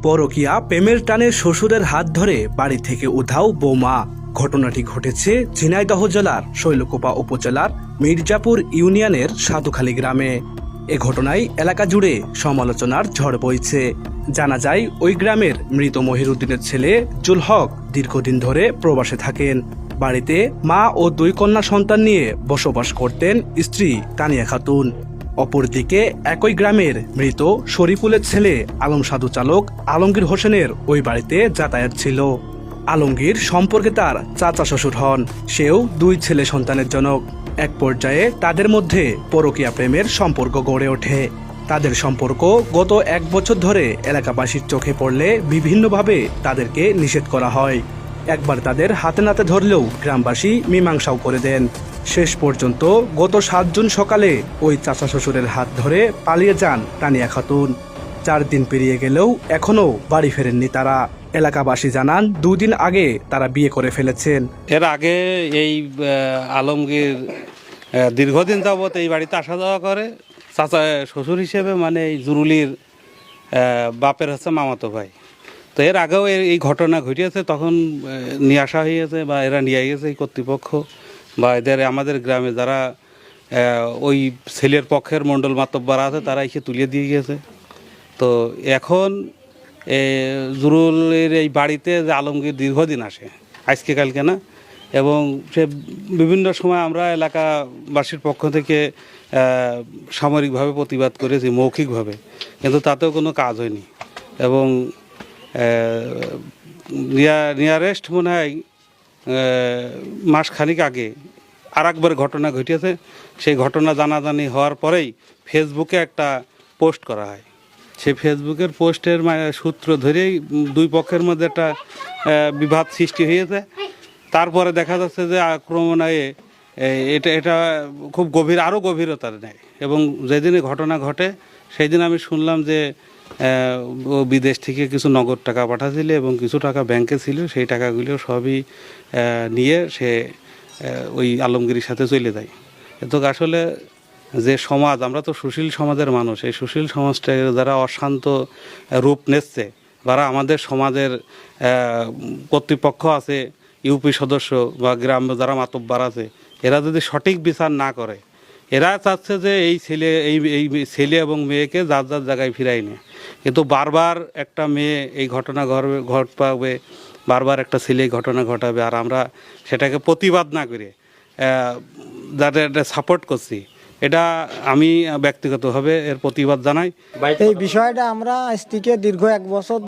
পরকীয়া প্রেমের টানে শ্বশুরের হাত ধরে বাড়ি থেকে উধাও বৌমা। ঘটনাটি ঘটেছে ঝিনাইদহ জেলার শৈলকুপা উপজেলার মির্জাপুর ইউনিয়নের সাধুখালী গ্রামে। এ ঘটনায় এলাকা জুড়ে সমালোচনার ঝড় বইছে। জানা যায়, ওই গ্রামের মৃত মহিরুদ্দিনের ছেলে জুল হক দীর্ঘদিন ধরে প্রবাসে থাকেন। বাড়িতে মা ও 2 কন্যা সন্তান নিয়ে বসবাস করতেন স্ত্রী তানিয়া খাতুন। অপরদিকে একই গ্রামের মৃত শরীফুলের ছেলে আলম সাধু চালক আলমগীর হোসেনের ওই বাড়িতে যাতায়াত ছিল। আলমগীর সম্পর্কে তার চাচা শ্বশুর হন। সেও 2 ছেলে সন্তানের জনক। এক পর্যায়ে তাদের মধ্যে পরকীয়া প্রেমের সম্পর্ক গড়ে ওঠে। তাদের সম্পর্ক গত 1 বছর ধরে এলাকাবাসীর চোখে পড়লে বিভিন্নভাবে তাদেরকে নিষেধ করা হয়। একবার তাদের হাতে নাতে ধরলেও গ্রামবাসী মীমাংসাও করে দেন। শেষ পর্যন্ত গত 7 জুন সকালে ওই চাচা শ্বশুরের হাত ধরে পালিয়ে যান তানিয়া খাতুন। 4 দিন পেরিয়ে গেলেও এখনো বাড়ি ফেরেননি তারা। এলাকাবাসী জানান, 2 দিন আগে তারা বিয়ে করে ফেলেছেন। এর আগে এই আলমগীর দীর্ঘদিন যাবৎ এই বাড়িতে আসা যাওয়া করে। চাচা শ্বশুর হিসেবে মানে এই জুরুলির বাপের হচ্ছে মামাতো ভাই। তো এর আগেও এই ঘটনা ঘটিয়েছে, তখন নিয়ে আসা হয়েছে বা এরা নিয়ে গেছে এই কর্তৃপক্ষ বা এদের আমাদের গ্রামে যারা ওই ছেলের পক্ষের মণ্ডল মাতব্বর আছে তারা এসে তুলে দিয়ে গেছে। তো এখন জুরুলের এই বাড়িতে যে আলমগীর দীর্ঘদিন আসে, আজকে কালকে না, এবং সে বিভিন্ন সময় আমরা এলাকাবাসীর পক্ষ থেকে সামরিকভাবে প্রতিবাদ করেছি, মৌখিকভাবে, কিন্তু তাতেও কোনো কাজ হয়নি। এবং নিয়ারেস্ট মনে হয় মাসখানিক আগে আর একবার ঘটনা ঘটিয়েছে। সেই ঘটনা জানাজানি হওয়ার পরেই ফেসবুকে একটা পোস্ট করা হয়। সেই ফেসবুকের পোস্টের সূত্র ধরেই 2 পক্ষের মধ্যে একটা বিবাদ সৃষ্টি হয়েছে। তারপরে দেখা যাচ্ছে যে ক্রমান্বয়ে এটা খুব আরও গভীরতার নেয়। এবং যেদিনে ঘটনা ঘটে সেই দিন আমি শুনলাম যে ও বিদেশ থেকে কিছু নগদ টাকা পাঠাচ্ছিল এবং কিছু টাকা ব্যাংকে ছিল। সেই টাকাগুলো সবই নিয়ে সে ওই আলমগীরের সাথে চলে যায়। এত আসলে যে সমাজ, আমরা তো সুশীল সমাজের মানুষ, এই সুশীল সমাজটা যারা অশান্ত রূপ নিচ্ছে, যারা আমাদের সমাজের কর্তৃপক্ষ আছে, ইউপি সদস্য বা গ্রাম যারা মাতব্বর আছে, এরা যদি সঠিক বিচার না করে, এরা চাচ্ছে যে এই ছেলে এবং মেয়েকে যার যার জায়গায় ফিরাই নেয়। কিন্তু বারবার একটা মেয়ে এই ঘটনা ঘটবে, বারবার একটা ছেলে এই ঘটনা ঘটাবে, আর আমরা সেটাকে প্রতিবাদ না করে যাদের সাপোর্ট করছি, এটা আমি ব্যক্তিগতভাবে এর প্রতিবাদ জানাই। এই বিষয়টা আমরা আজ থেকে দীর্ঘ 1 বছর